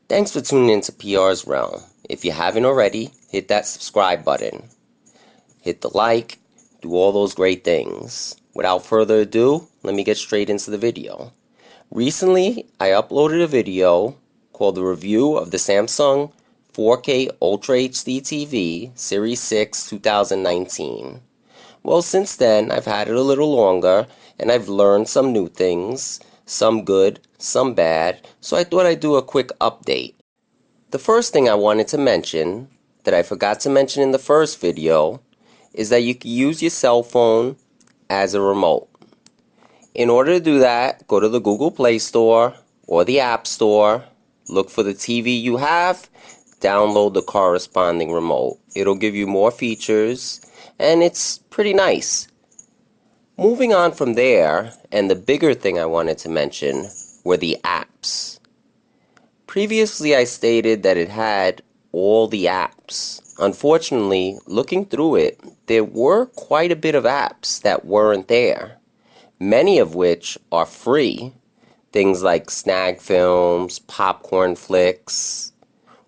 Thanks for tuning in to PRsRealm. If you haven't already, hit that subscribe button. Hit the like, do all those great things. Without further ado, let me get straight into the video. Recently, I uploaded a video called the review of the Samsung 4K Ultra HD TV Series 6 2019. Well, since then, I've had it a little longer, and I've learned some new things, some good, some bad, so I thought I'd do a quick update. The first thing I wanted to mention, that I forgot to mention in the first video, is that you can use your cell phone as a remote. In order to do that, go to the Google Play Store or the App Store, look for the TV you have, download the corresponding remote. It'll give you more features, and it's pretty nice. Moving on from there, and the bigger thing I wanted to mention were the apps. Previously, I stated that it had all the apps. Unfortunately, looking through it, there were quite a bit of apps that weren't there, many of which are free. Things like Snag Films, Popcorn Flicks.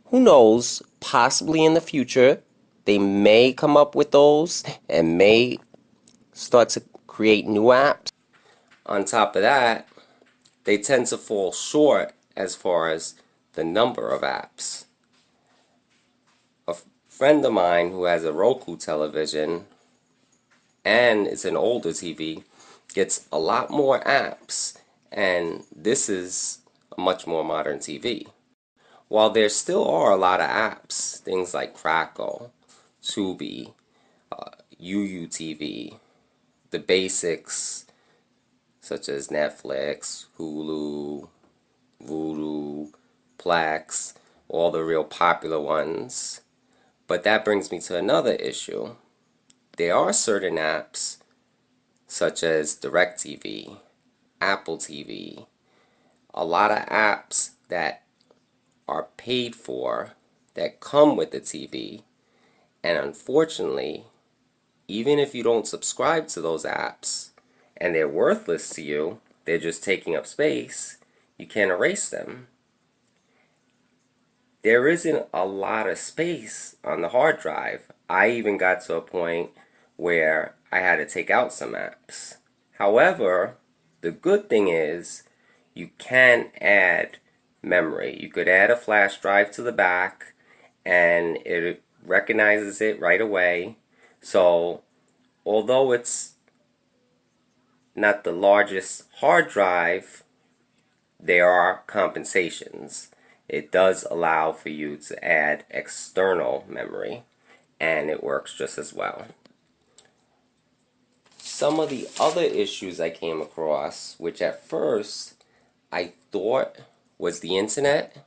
Who knows, possibly in the future, they may come up with those and may start to create new apps. On top of that, they tend to fall short as far as the number of apps. A friend of mine who has a Roku television, and it's an older TV, gets a lot more apps, and this is a much more modern TV. While there still are a lot of apps, things like Crackle, Tubi, UUTV, the basics such as Netflix, Hulu, Vudu, Plex, all the real popular ones. But that brings me to another issue. There are certain apps such as DirecTV, Apple TV, a lot of apps that are paid for that come with the TV, and unfortunately, even if you don't subscribe to those apps and they're worthless to you, they're just taking up space, you can't erase them. There isn't a lot of space on the hard drive. I even got to a point where I had to take out some apps. However, the good thing is you can add memory. You could add a flash drive to the back and it recognizes it right away. So, although it's not the largest hard drive, there are compensations. It does allow for you to add external memory, and it works just as well. Some of the other issues I came across, which at first I thought was the internet,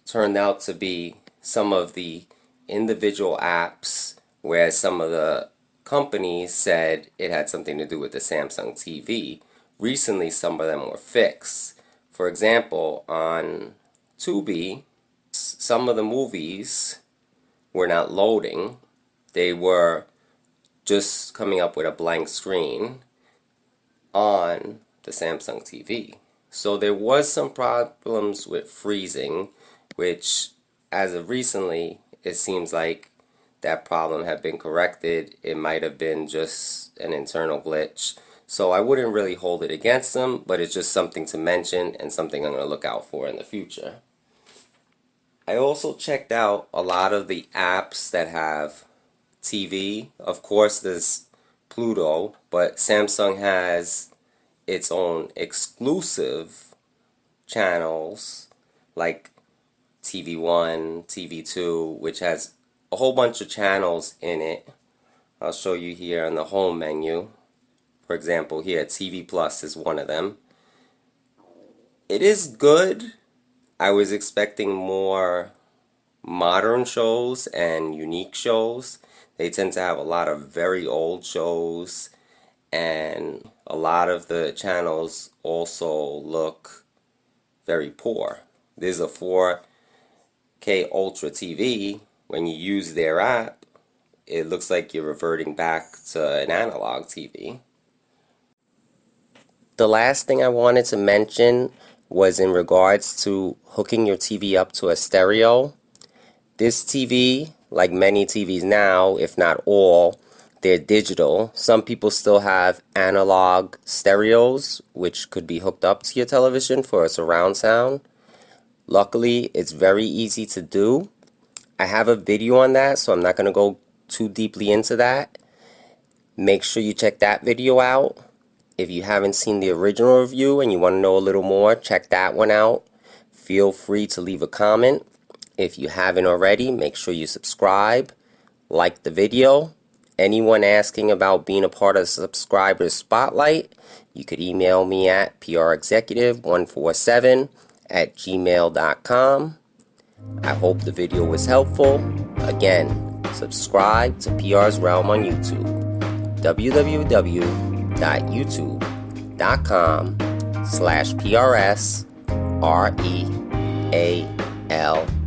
turned out to be some of the individual apps, whereas some of the companies said it had something to do with the Samsung TV. Recently, some of them were fixed. For example, on Tubi, some of the movies were not loading. They were just coming up with a blank screen on the Samsung TV. So there was some problems with freezing, which as of recently, it seems like that problem had been corrected. It might have been just an internal glitch. So I wouldn't really hold it against them, but it's just something to mention and something I'm going to look out for in the future. I also checked out a lot of the apps that have TV. Of course, there's Pluto, but Samsung has its own exclusive channels like TV1, TV2, which has a whole bunch of channels in it. I'll show you here on the home menu. For example, here, TV Plus is one of them. It is good. I was expecting more modern shows and unique shows. They tend to have a lot of very old shows, and a lot of the channels also look very poor. There's a 4K Ultra TV. When you use their app, it looks like you're reverting back to an analog TV. The last thing I wanted to mention was in regards to hooking your TV up to a stereo. This TV, like many TVs now, if not all, they're digital. Some people still have analog stereos, which could be hooked up to your television for a surround sound. Luckily, it's very easy to do. I have a video on that, so I'm not going to go too deeply into that. Make sure you check that video out. If you haven't seen the original review and you want to know a little more, check that one out. Feel free to leave a comment. If you haven't already, make sure you subscribe, like the video. Anyone asking about being a part of Subscriber Spotlight, you could email me at prexecutive147@gmail.com. I hope the video was helpful. Again, subscribe to PRsRealm on YouTube. www.youtube.com/PRsRealm.